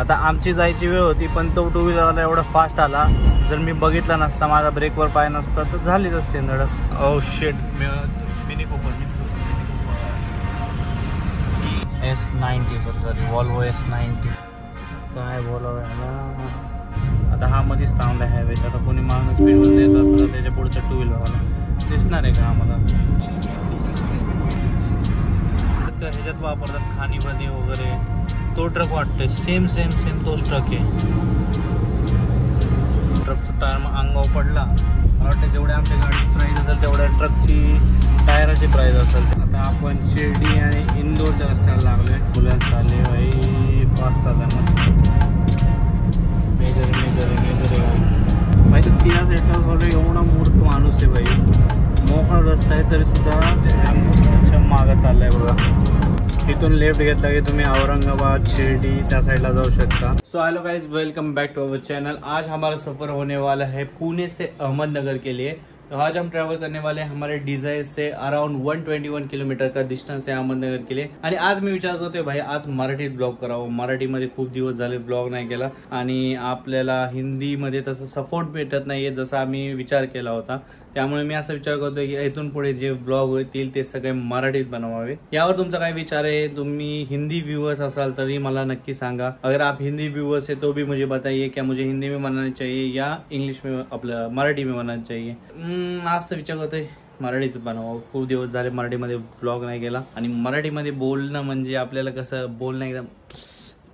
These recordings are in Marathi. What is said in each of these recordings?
आता आमची जायची वेळ होती पण तो टू व्हीलरवाला एवढा फास्ट आला, जर मी बघितला नसता, माझा ब्रेकवर पाय नसता तर झालीच असते धडक. Oh shit. Mini Cooper S90 sorry Volvo S90. काय बोलावं याला. आता हा मध्येच थांबला आहे. आता कोणी मागणं स्पीडवर देत असतं त्याच्या पुढचा टू व्हीलरवाला दिसणार आहे का आम्हाला. ह्याच्यात वापरतात खाणीमध्ये वगैरे. तो ट्रक वाटतोय सेम तोच ट्रक आहे. ट्रकचा टायर अंगावर पडला. मला वाटतं जेवढ्या आमच्या गाडीची प्राईस असेल तेवढ्या ट्रकची टायराची प्राईस असेल. आता आपण शिर्डी आणि इंदोरच्या रस्त्याला लागलोय. मुलांचं आले भाई फास्ट चालल्यामध्ये. मेजर माहिती 13 सेटवर एवढा मूर्ख माणूस आहे भाई. मोकळा रस्ता आहे तरी सुद्धा मागं चाललाय बघा. तिथून लेफ्ट घेतला की तुम्ही औरंगाबाद शिर्डी त्या साइडला जाऊ शकता. So hello guys, welcome back to our channel. आज हमारा सफ़र होने वाला है पुणे से अहमदनगर के लिए. तो आज हम ट्रैवल करने वाले हैं हमारे डिझायर से अराउंड 121 किलोमीटर का डिस्टन्स है अहमदनगर के लिए. आणि आज मी विचार करतोय भाई आज मराठीत ब्लॉग करावं. मराठीमध्ये खूप दिवस झाले ब्लॉग नाही केला आणि आपल्याला हिंदीमध्ये तसं सपोर्ट भेटत नाहीये जसं आम्ही विचार केला होता. त्यामुळे मी असं विचार करतोय की इथून पुढे जे ब्लॉग होतील ते सगळे मराठीत बनवावे. यावर तुमचा काय विचार आहे? तुम्ही हिंदी व्यूअर्स असाल तरी मला नक्की सांगा. अगर आप हिंदी व्यूअर्स है तो भी मुझे बताइए क्या मुझे हिंदी में बनाना चाहिए या इंग्लिश में आपलं मराठी में बनाना चाहिए. आज तर विचार करतोय मराठीच बनवावं. खूप दिवस झाले मराठीमध्ये ब्लॉग नाही केला आणि मराठीमध्ये बोलणं म्हणजे आपल्याला कसं बोलणं एकदम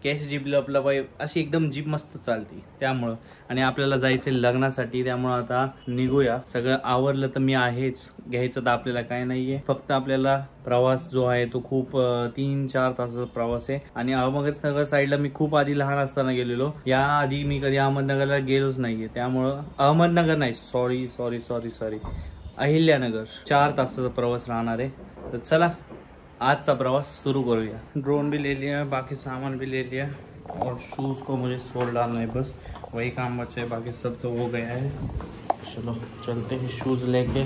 कॅश जीभ आपला पाहिजे अशी एकदम जीभ मस्त चालती. त्यामुळं आणि आपल्याला जायचं लग्नासाठी. त्यामुळं आता निघूया. सगळं आवरलं तर मी आहेच. घ्यायचं तर आपल्याला काय नाहीये. फक्त आपल्याला प्रवास जो आहे तो खूप 3-4 तासाचा प्रवास आहे. आणि अहमदनगर साईडला मी खूप आधी लहान असताना गेलेलो. या आधी मी कधी अहमदनगरला गेलोच नाहीये. त्यामुळं अहमदनगर नाही, सॉरी अहिल्यानगर. 4 तासाचा प्रवास राहणार आहे. तर चला आज का प्रवास शुरू करूँगा. ड्रोन भी ले लिया, बाकी सामान भी ले लिया और शूज़ को मुझे सोल डालना है. बस वही काम बचा है, बाकी सब तो हो गया है. चलो चलते हैं शूज़ लेके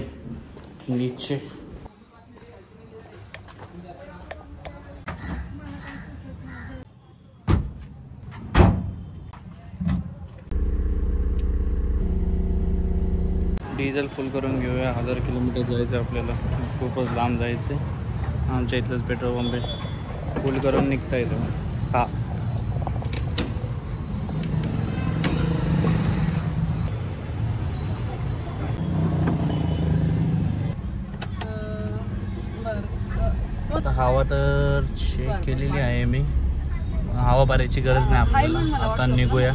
नीचे. डिझेल फुल करून घेऊया. 1000 किलोमीटर जायचं आपल्याला. खूपच लांब जायचं आहे. आमच्या इथलंच पेट्रोल पंप आहे. फुल करून निघता येतं. हा हवा तर चेक केलेली आहे मी. हवा भरायची गरज नाही आपल्याला. आता निघूया.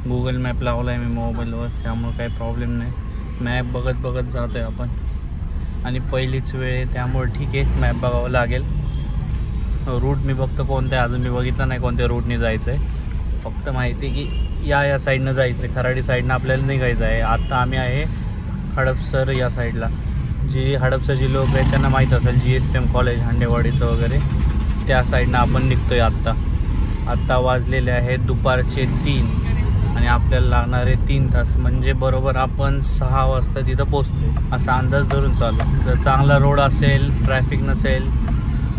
गुगल मॅप लावला आहे मी मोबाईलवर, त्यामुळे काही प्रॉब्लेम नाही. मॅप बघत जातो आहे आपण. आणि पहिलीच वेळ आहे त्यामुळे ठीक आहे, मॅप बघावं लागेल. रूट मी बघतो कोणतं आहे, अजून मी बघितलं नाही कोणत्या रूटने जायचं आहे. फक्त माहिती आहे की या साईडनं जायचं आहे. खराडी साईडनं आपल्याला निघायचं आहे. आत्ता आम्ही आहे हडपसर या साईडला. जी हडपसरची लोक आहेत त्यांना माहीत असेल GSPM कॉलेज हांडेवाडीचं वगैरे त्या साईडनं आपण निघतो आहे. आत्ता वाजलेले आहेत दुपारचे 3 आणि आपल्याला लागणार आहे 3 तास. म्हणजे बरोबर आपण 6 वाजता तिथं पोचतो असा अंदाज धरून चालू. जर चांगला रोड असेल, ट्रॅफिक नसेल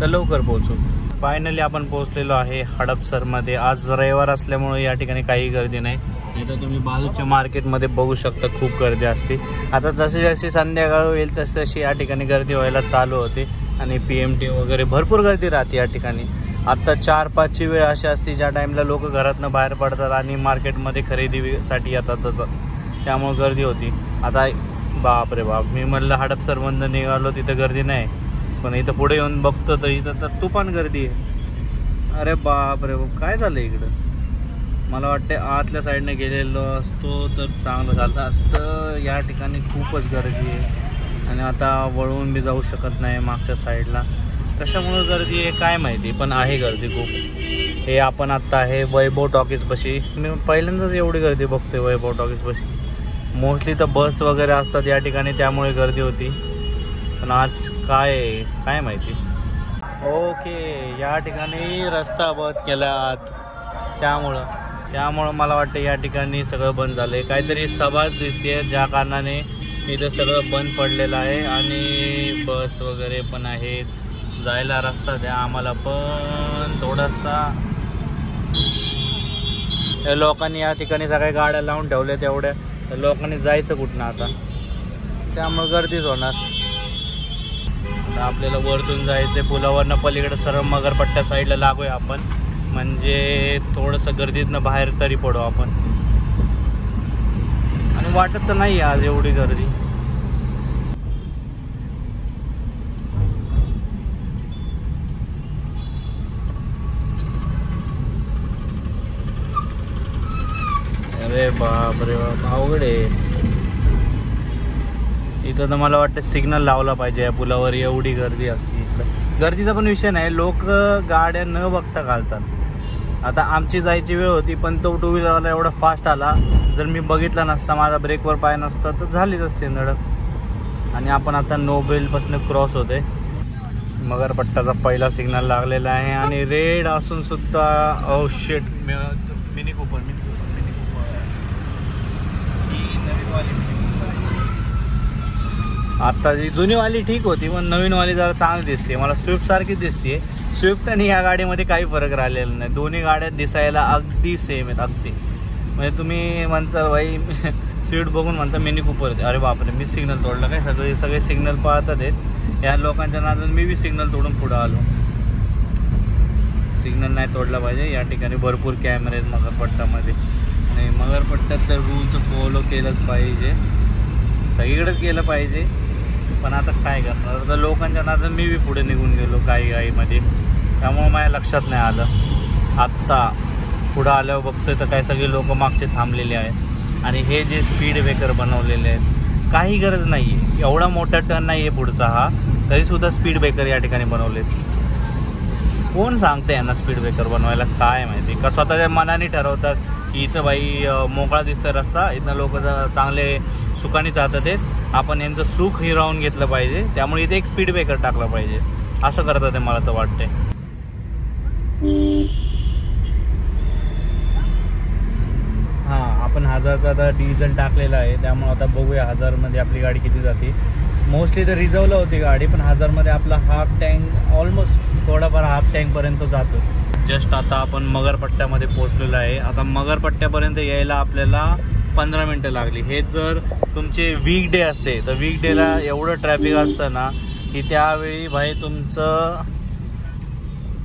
तर लवकर पोहोचू. फायनली आपण पोहोचलेलो आहे हडपसरमध्ये. आज रविवार असल्यामुळे या ठिकाणी काही गर्दी नाही. नाही तर तुम्ही बाजूच्या मार्केटमध्ये बघू शकता खूप गर्दी असते. आता जशी संध्याकाळ होईल तशी या ठिकाणी गर्दी व्हायला चालू होते आणि PMT वगैरे भरपूर गर्दी राहते या ठिकाणी. आत्ता 4-5ची वेळ अशी असते ज्या टाईमला लोक घरातनं बाहेर पडतात आणि मार्केटमध्ये खरेदीसाठी येतात. त्यामुळे गर्दी होती. आता बाप रे बाप, मी म्हणलं हडपसरमधनं निघालो तिथं गर्दी नाही, पण इथं पुढे येऊन बघतो तर इथं तर तुफान गर्दी आहे. अरे बाप रे बाप, काय झालं इकडं? मला वाटते आतल्या साईडने गेलेलो असतो तर चांगलं झालं असतं. या ठिकाणी खूपच गर्दी आहे आणि आता वळून बी जाऊ शकत नाही मागच्या साईडला. कशामुळे गर्दी आहे काय माहिती, पण आहे गर्दी खूप. हे आपण आत्ता आहे वैभव टॉकीजपाशी. मी पहिल्यांदाच एवढी गर्दी बघतोय वैभव टॉकीजपाशी. मोस्टली तर बस वगैरे असतात या ठिकाणी त्यामुळे गर्दी होती, पण आज काय माहिती. ओके, या ठिकाणी रस्ता बंद केला त्यामुळं मला वाटतं या ठिकाणी सगळं बंद झालं आहे. काहीतरी सभा दिसते ज्या कारणाने इथं सगळं बंद पडलेलं आहे आणि बस वगैरे पण आहेत. जायला रस्ता द्या आम्हाला पण थोडासा. लोकांनी या ठिकाणी सगळ्या गाड्या लावून ठेवल्या तेवढ्या, तर लोकांनी जायचं कुठनं आता, त्यामुळे गर्दीच होणार. आता आपल्याला वरतून जायचं, पुलावरनं पलीकडे सरळ मगरपट्ट्या साईडला लागूया आपण, म्हणजे थोडंसं गर्दीतनं बाहेर तरी पडू आपण. आणि वाटत तर नाही आज एवढी गर्दी. अरे बाप रे बाप, अवघड आहे इथं. तर मला वाटतं सिग्नल लावला पाहिजे या पुलावर, एवढी गर्दी असते इकडं. गर्दीचा पण विषय नाही, लोक गाड्या न बघता घालतात. आता आमची जायची वेळ होती, पण तो टू व्हीलरवाला एवढा फास्ट आला, जर मी बघितला नसता, माझा ब्रेकवर पाय नसता तर झालीच असते धडक. आणि आपण आता नोबेलपासून क्रॉस होते. मगरपट्ट्याचा पहिला सिग्नल लागलेला आहे आणि रेड असून सुद्धा ओ शिट, मिनी कूपर ही नवीनवाली. आता जी जुनीवाली ठीक होती, पण नवीनवाली जरा चांगली दिसते मला, स्विफ्ट सारखीच दिसते. स्विफ्ट आणि ह्या गाडीमध्ये काही फरक राहिलेला नाही, दोन्ही गाड्या दिसायला अगदी सेम आहेत अगदी. म्हणजे तुम्ही म्हणसाल भाई स्विफ्ट बघून म्हणता मिनी कूपर, अरे बापरे मी सिग्नल तोडलं काय. सगळे सिग्नल पाळतात आहेत, या लोकांच्या नादात मी बी सिग्नल तोडून पुढं आलो. सिग्नल नाही तोडला पाहिजे. या ठिकाणी भरपूर कॅमेरे आहेत मगरपट्ट्यामध्ये, आणि मगरपट्ट्यात तर रूलचं फॉलो केलंच पाहिजे, सगळीकडेच केलं पाहिजे. पण आता काय करणार, आता लोकांच्या नादात मी बी पुढे निघून गेलो गाईमध्ये, त्यामुळं माझ्या लक्षात नाही आलं. आत्ता पुढं आल्यावर बघतोय तर काय सगळे लोक मागचे थांबलेले आहेत. आणि हे जे स्पीड ब्रेकर बनवलेले आहेत, काही गरज नाही आहे, एवढा मोठा टर्न नाही आहे पुढचा हा, तरीसुद्धा स्पीड ब्रेकर या ठिकाणी बनवलेत. कोण सांगते यांना स्पीड ब्रेकर बनवायला, काय माहिती, का स्वतःच्या मनाने ठरवतात की इथं बाई मोकळा दिसतं रस्ता, इथं लोक चांगले सुखाने जातात आहेत, आपण यांचं सुख हिरावून घेतलं पाहिजे, त्यामुळे इथे एक स्पीड ब्रेकर टाकला पाहिजे, असं करतात ते मला तर वाटते. हां, आपण 1000चा आता डिझेल टाकलेला आहे, त्यामुळे आता बघूया 1000मध्ये आपली गाडी किती जाते. मोस्टली तर रिझर्वला होती गाडी, पण 1000मध्ये आपला हाफ टँक, ऑलमोस्ट थोडाफार हाफ टँकपर्यंत जातो. जस्ट आता आपण मगरपट्ट्यामध्ये पोहोचलेलो आहे. आता मगरपट्ट्यापर्यंत यायला आपल्याला 15 मिनटं लागली. हे जर तुमचे वीकडे असते तर वीकडेला एवढं ट्रॅफिक असतं ना की त्यावेळी भाई तुमचं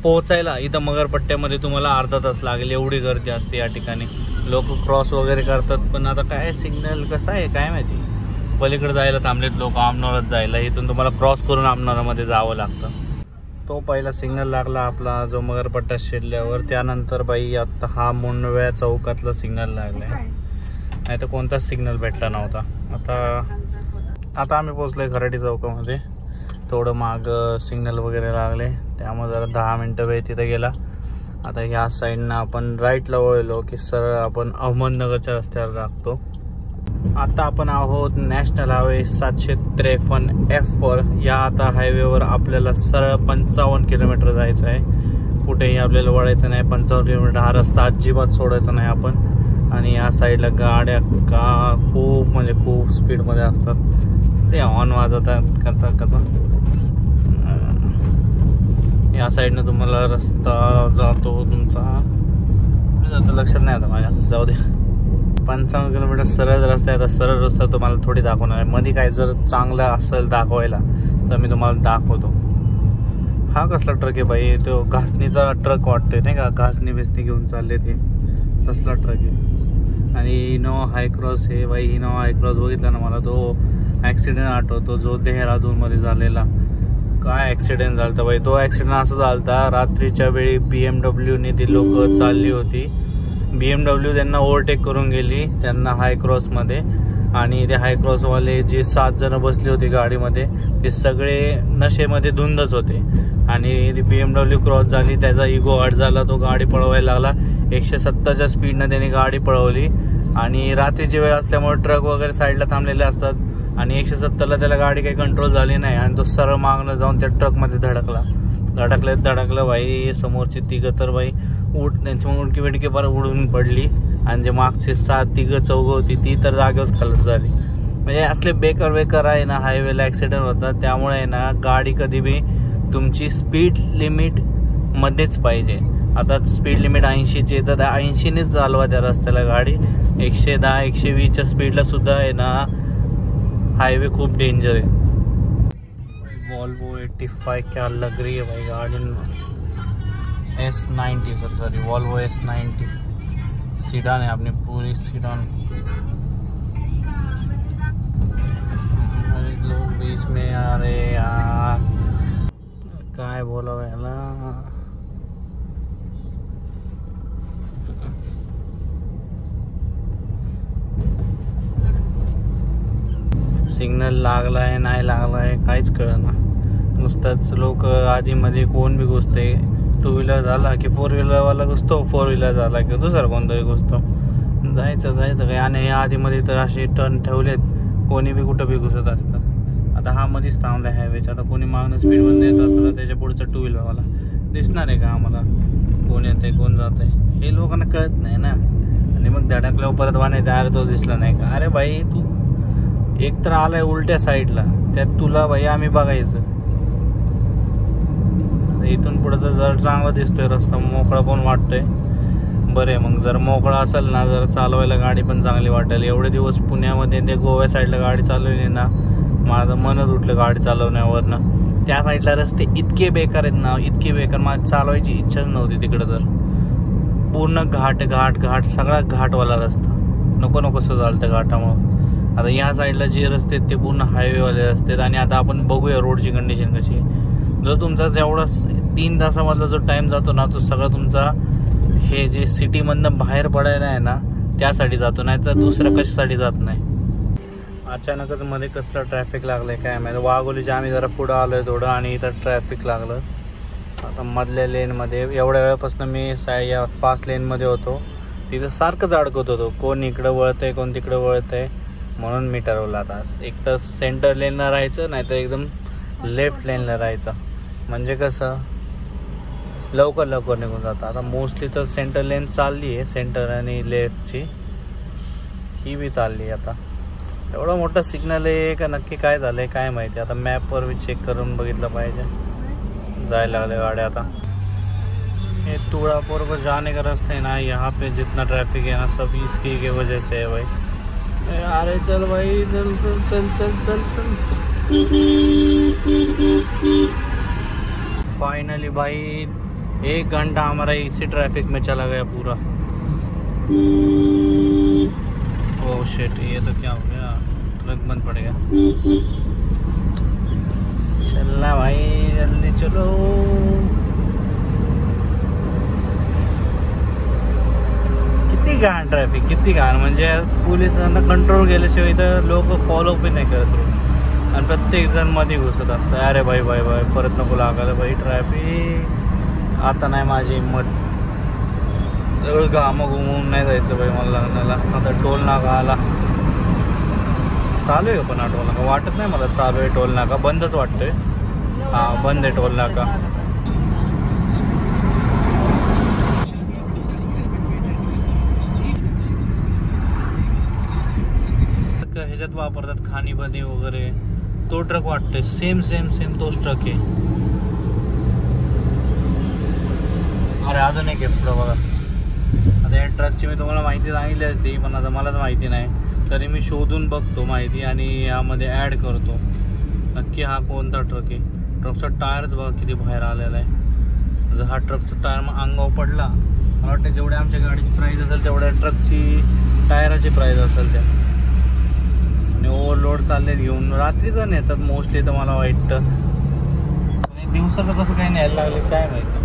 पोहोचायला इथं मगरपट्ट्यामध्ये तुम्हाला अर्धा तास लागेल, एवढी गर्दी असते या ठिकाणी. लोक क्रॉस वगैरे करतात, पण आता काय सिग्नल कसं आहे काय माहिती. पलीकडे जायला थांबलेत लोक, आमनोरात जायला, इथून तुम्हाला क्रॉस करून आमनोरामध्ये जावं लागतं. तो पहिला सिग्नल लागला आपला जो मगरपट्टा शिरल्यावर. त्यानंतर बाई आता हा मुंडव्या चौकातला सिग्नल लागला आहे, नाही तर कोणताच सिग्नल भेटला नव्हता. आता आम्ही पोचलोय खराडी चौकामध्ये. थोडं माग सिग्नल वगैरे लागले, त्यामुळे जरा 10 मिनटं वेळ तिथे गेला. आता ह्या साईडनं आपण राईटला वळलो की सरळ आपण अहमदनगरच्या रस्त्यावर लागतो. आता आपण आहोत नॅशनल हायवे 753F या आता हायवेवर आपल्याला सरळ 55 किलोमीटर जायचं आहे. कुठेही आपल्याला वळायचं नाही, 55 किलोमीटर हा रस्ता अजिबात सोडायचा नाही आपण. आणि या साईडला गाड्या का खूप म्हणजे खूप स्पीडमध्ये असतात, ते हॉर्न वाजवतात कचा. या साईडनं तुम्हाला रस्ता जातो तुमचा, लक्षात नाही आता माझ्या, जाऊ दे. 55 किलोमीटर सरळ रस्ता आहे. आता सरळ रस्ता तुम्हाला थोडी दाखवणार आहे, मध्ये काय जर चांगलं असेल दाखवायला तर मी तुम्हाला दाखवतो. हा कसला ट्रक आहे बाई, तो घासणीचा ट्रक वाटतोय नाही का, घासणी बिसणी घेऊन चालले ते, तसला ट्रक आहे. आणि इनोवा हायक्रॉस हे बाई, इनोवा हायक्रॉस बघितला ना मला तो ॲक्सिडेंट आठवतो जो देहरादूनमध्ये झालेला. काय ॲक्सिडेंट झाला बाई, तो ॲक्सिडेंट असा झाला रात्रीच्या वेळी BMWने ती लोक चालली होती, BMW त्यांना ओव्हरटेक करून गेली त्यांना हायक्रॉसमध्ये. आणि ते हायक्रॉसवाले जे 7 जण बसले होते गाडीमध्ये ते सगळे नशेमध्ये धुंदच होते. आणि ती BMW क्रॉस झाली, त्याचा इगो हर्ट झाला, तो गाडी पळवायला लागला. 170च्या स्पीडनं त्याने गाडी पळवली. आणि रात्रीची वेळ असल्यामुळे ट्रक वगैरे साईडला थांबलेले असतात, आणि 170ला त्याला गाडी काही कंट्रोल झाली नाही, आणि तो सरळ मागणं जाऊन त्या ट्रकमध्ये धडकलं बाई. समोरची तिघं तर बाई त्यांची उडकी बिडकी पर उडून पडली, आणि जे मागचे 7 तिघं चौघं होती ती तर जागेवरच खालत झाली. म्हणजे असले बेकार आहे ना हायवेला ॲक्सिडेंट होतात. त्यामुळे आहे ना गाडी कधी बी तुमची स्पीड लिमिट मध्येच पाहिजे. आता स्पीड लिमिट 80ची आहे, तर 80नेच चालवा त्या रस्त्याला गाडी. 110 120च्या स्पीडला सुद्धा आहे ना हाईवे खूप डेंजर आहे. वॉल्वो 85 क्या लग रही है भाई गाड़ी. S90 sorry Volvo S90 sedan है, अपनी पूरी सीडान. लोग बीच में आ रहे यार, काय बोला याला. सिग्नल लागलाय नाही लागलाय काहीच कळना. नुसतंच लोक आधी मध्ये कोण बी घुसते. 2 व्हीलर झाला की 4 व्हीलरवाला घुसतो, 4 व्हीलर झाला की दुसरा कोणतरी घुसतो. जायचं काय. आणि आधी मध्ये तर असे टर्न ठेवलेत, कोणी बी कुठं बी घुसत असतं. आता हा मध्येच थांबला हायवेच्या. आता कोणी मागणं स्पीड मध्ये येत असतं तर त्याच्या पुढचा 2 व्हीलरवाला दिसणार आहे का आम्हाला कोण येतंय कोण जातंय. हे लोकांना कळत नाही ना. आणि मग धडकल्यावर परत म्हणायचं अरे तो दिसला नाही का. अरे भाई तू एक तर आलाय उलट्या साईडला, त्यात तुला भाई आम्ही बघायचं. इथून पुढे तर जर चांगला दिसतोय रस्ता, मोकळा पण वाटतोय. बरे मग जर मोकळा असेल ना, जर चालवायला गाडी पण चांगली वाटेल. एवढे दिवस पुण्यामध्ये ते गोव्या साईडला गाडी चालवली ना, माझं मनच उठलं गाडी चालवण्यावरनं. त्या साईडला रस्ते इतके बेकार आहेत ना, इतके बेकार, माझी चालवायची इच्छाच नव्हती तिकडं. तर पूर्ण घाट घाट घाट सगळा घाटवाला रस्ता, नको असं झालं त्या घाटामुळं. आता या साईडला जे रस्ते आहेत ते पूर्ण हायवेवाले रस्ते आहेत. आणि आता आपण बघूया रोडची कंडिशन कशी आहे. जो तुमचा जेवढा 3 तासामधला जो टाइम जातो ना, तो सगळा तुमचा हे जे सिटीमधनं बाहेर पडायला आहे ना त्यासाठी जातो, नाही तर दुसऱ्या कशासाठी जात नाही. अचानकच मध्ये कसलं ट्रॅफिक लागलंय काय माहिती. वाघोलीच्या आम्ही जरा पुढं आलोय थोडं आणि इथं ट्रॅफिक लागलं. आता मधल्या लेनमध्ये एवढ्या वेळापासून मी या फास्ट लेनमध्ये होतो, तिथं सारखंच अडकत होतो. कोण इकडं वळतंय कोण तिकडं वळतंय, म्हणून मी ठरवलं आता एक तर सेंटर लेनला राहायचं, नाही तर एकदम लेफ्ट लेनला राहायचं. म्हणजे कसं लवकर निघून जातं. आता मोस्टली तर सेंटर लेन चालली आहे, सेंटर आणि लेफ्टची ही बी चालली आहे. आता एवढा मोठा सिग्नल आहे का नक्की काय झालं आहे काय माहिती. आता मॅपवर बी चेक करून बघितलं पाहिजे. जायला लागले गाड्या आता. ये तुड़ापुर को जाने का रास्ता है ना, यहाँ पे जितना ट्रैफिक है ना सब इसकी के वजह से है भाई. अरे चल भाई चल चल चल चल चल चल. फाइनली भाई 1 घंटा हमारा इसी ट्रैफिक में चला गया पूरा. ओह शिट, ये तो क्या हो गया, ट्रक बंद पड़ गया. चलना भाई जल्दी चलो. किती घाण ट्रॅफिक, किती घाण. म्हणजे पोलिसांना कंट्रोल केल्याशिवाय इथं लोक फॉलो पण नाही करत आणि प्रत्येक जण मध्ये घुसत असतं. अरे भाई भाई भाई परत नको लागायला भाई ट्रॅफिक. आता नाही माझी हिंमत, सगळं घामं घुमवून नाही जायचं भाई मला लग्नाला. आता टोल नाका आला. चालू आहे पण हा टोल नाका, वाटत नाही मला चालू आहे टोल नाका, बंदच वाटतोय. हां बंद आहे टोल नाका. ह्याच्यात वापरतात खाणीमध्ये वगैरे, तो ट्रक वाटतोय. सेम तोच ट्रक आहे. अरे अजून एक आहे पुढं बघा. आता या ट्रकची मी तुम्हाला माहिती सांगितली असती, पण आता मलाच माहिती नाही, तरी मी शोधून बघतो माहिती आणि यामध्ये ॲड करतो नक्की हा कोणता ट्रक आहे. ट्रकचा टायरच बघा किती बाहेर आलेला आहे. जर हा ट्रकचा टायर मग अंगावर पडला, मला वाटतं जेवढ्या आमच्या गाडीची प्राईस असेल तेवढ्या ट्रकची टायराची प्राईस असेल त्या. आणि ओव्हरलोड चालले घेऊन रात्रीचं नेतात मोस्टली, तर मला वाटतं. दिवसाचं कसं काही न्यायला लागले काय माहिती,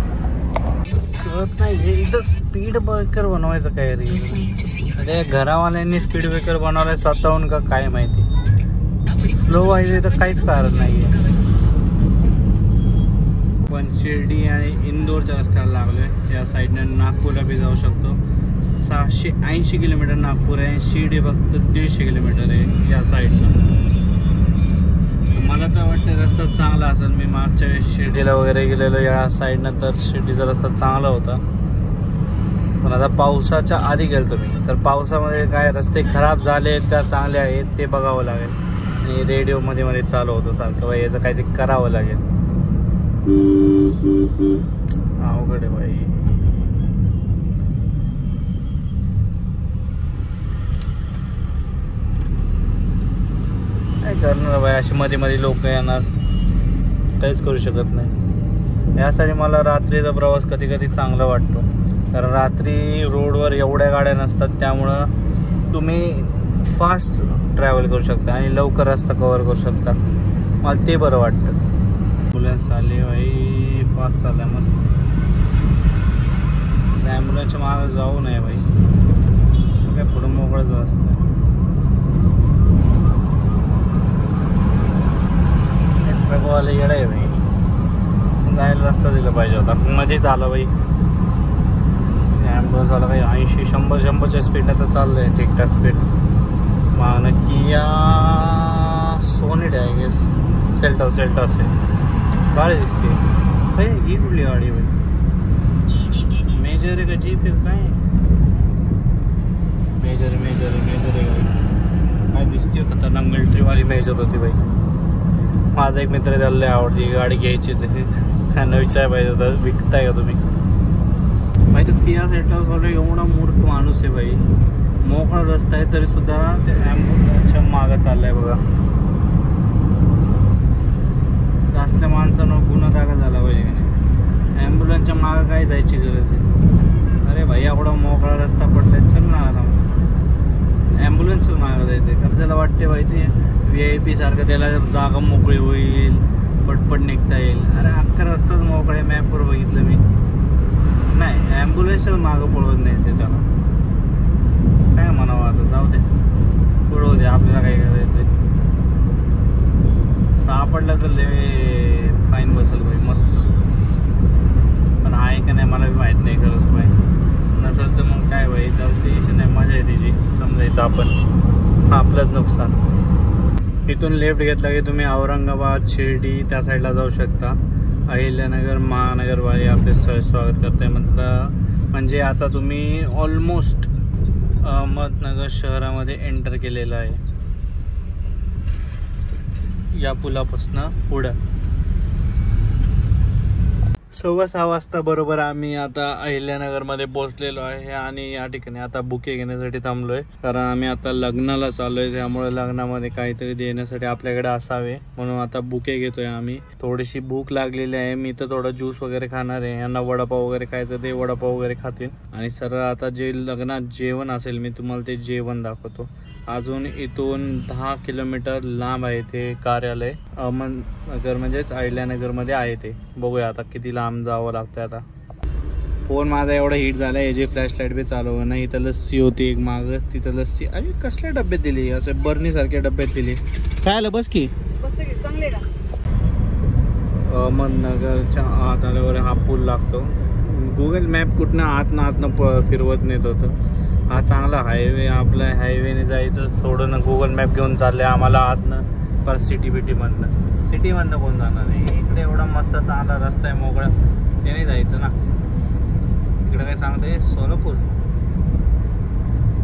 कळत नाही. इथं स्पीड ब्रेकर बनवायचं काय रे, अरे घरावाल्यांनी स्पीड ब्रेकर बनवलंय स्वतःहून का काय माहिती. स्लो व्हायचं तर काहीच कारण नाही आहे. पण शिर्डी आणि इंदोरच्या रस्त्याला लागलोय. या साईडनं नागपूरला बी जाऊ शकतो. 680 किलोमीटर नागपूर आहे, शिर्डी फक्त 150 किलोमीटर आहे या साईडला. मला तर वाटतं रस्ता चांगला असेल. मी मागच्या वेळेस शिर्डीला वगैरे गेलेलो या साईडनं, तर शिर्डीचा रस्ता चांगला होता. पण आता पावसाच्या आधी गेलो मी, तर पावसामध्ये काय रस्ते खराब झाले आहेत का चांगले आहेत ते बघावं लागेल. आणि रेडिओमध्ये मध्ये चालू होतं सारखं बाई याचं काहीतरी करावं लागेल. अवघड आहे बाई. करणार बाई, अशी मध्ये मध्ये लोक येणार, काहीच करू शकत नाही. यासाठी मला रात्रीचा प्रवास कधी कधी चांगला वाटतो, कारण रात्री रोडवर एवढ्या गाड्या नसतात, त्यामुळं तुम्ही फास्ट ट्रॅव्हल करू शकता आणि लवकर रस्ता कव्हर करू शकता. मला ते बरं वाटतं. ॲम्ब्युलन्स आली बाई, फास्ट चालला मस्त. ॲम्ब्युलन्सच्या मागं जाऊ नये बाई, काय पुढं मोकळंच असतं. ट्रकवाले येडा आहे बाई, जायला रस्ता दिला पाहिजे होता. मध्येच आला बाई ॲम्ब्युलन्सवाला. काही 80-100च्या स्पीडने तर चाललं आहे, ठीकठाक स्पीड. मागणं किया सोनेट आहे गेस, सेल्टॉस आहे. गाडी दिसते हे, ही कुठली गाडी बाई? मेजर आहे का जीप आहे काय? मेजर आहे काय दिसते, खतरनाक मिलिटरीवाली मेजर होती बाई. माझा एक मित्र त्याला लय आवडती, गाडी घ्यायचीच आहे. त्यांना विचार पाहिजे होता, विकताय का तुम्ही? भाई तो किया सेल्टॉस वाला एवढा मूर्ख माणूस आहे बाई. मोकळा रस्ता आहे तरी सुद्धा ते ॲम्ब्युलन्सच्या मागं चाललाय बघा. असल्या माणसानं गुन्हा दाखल झाला पाहिजे का नाही? ॲम्ब्युलन्सच्या मागं काय जायची गरज आहे? अरे भाई एवढा मोकळा रस्ता पडलाय, चल ना आराम. ॲम्ब्युलन्सच मागं जायचंय, कारण त्याला वाटते भाई ते VIP सारखं, त्याला जागा मोकळी होईल, पटपट निघता येईल. अरे अख्खा रस्ताच मोकळा आहे, मॅपवर बघितलं मी. नाही, ॲम्ब्युलन्सच मागं पळवत नाही ते त्याला. काय म्हणावं आता, जाऊ दे, पळवू दे, आपल्याला काय करायचंय. सापडला तर लय फाईन बसेल भाई, मस्त. पण आहे का नाही मला बी माहीत नाही, खरंच फाईन नसेल तर मग काय भाई, त्याला टेन्शन नाही, मजा आहे तिची. समजायचं आपण आपलंच नुकसान. इथून लेफ्ट घेतला की तुम्ही औरंगाबाद, शिर्डी त्या साईडला जाऊ शकता. अहिल्यानगर महानगरवाले आपले स्वागत करताय. म्हणजे आता तुम्ही ऑलमोस्ट अहमदनगर शहरामध्ये एंटर केलेलं आहे. या पुलापासून पुढं 6:15 वाजता बरोबर आम्ही आता अहिल्यानगरमध्ये पोहोचलेलो आहे. आणि या ठिकाणी आता बुके घेण्यासाठी थांबलोय, कारण आम्ही आता लग्नाला चाललोय, त्यामुळे लग्नामध्ये काहीतरी देण्यासाठी आपल्याकडे असावे, म्हणून आता बुके घेतोय आम्ही. थोडीशी भूक लागलेली आहे, मी तर थोडा ज्यूस वगैरे खाणार आहे. यांना वडापाव वगैरे खायचं, ते वडापाव वगैरे खातील. आणि सरळ आता जे लग्नात जेवण असेल मी तुम्हाला ते जेवण दाखवतो. अजून इथून 10 किलोमीटर लांब आहे ते कार्यालय. अहमदनगर म्हणजेच अहिल्यानगरमध्ये आहे ते. बघूया आता किती लांब जावं लागतं. आता फोन माझा एवढा हिट झाला, याची फ्लॅशलाईट बी चालू हो ना. इथं लस्सी होती एक मागं, तिथं लस्सी. अरे कसल्या डब्यात दिली, असे बर्नीसारख्या डब्यात दिली. काय आलं, बस की चांगले का. अहमदनगरच्या आत आल्यावर हा पूल लागतो. गुगल मॅप कुठनं आतनं फिरवत नेत होतं. हा चांगला हायवे, आपला हायवेने जायचं सोडून गुगल मॅप घेऊन चालले आम्हाला आतनं पर सिटीमधनं कोण जाणार आहे. इकडे एवढा मस्त चांगला रस्ता आहे मोकळा, त्याने जायचं ना. इकडे काय सांगते, सोलापूर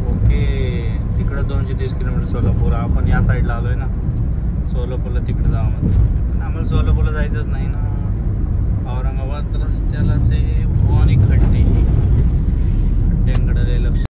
ओके, तिकडं 230 किलोमीटर सोलापूर. आपण या साईडला आलोय ना, सोलापूरला तिकडे जावं म्हणतो. पण आम्हाला सोलापूरला जायचंच नाही ना. औरंगाबाद रस्त्यालाच आहे आणि खड्ड्यांकडे लक्ष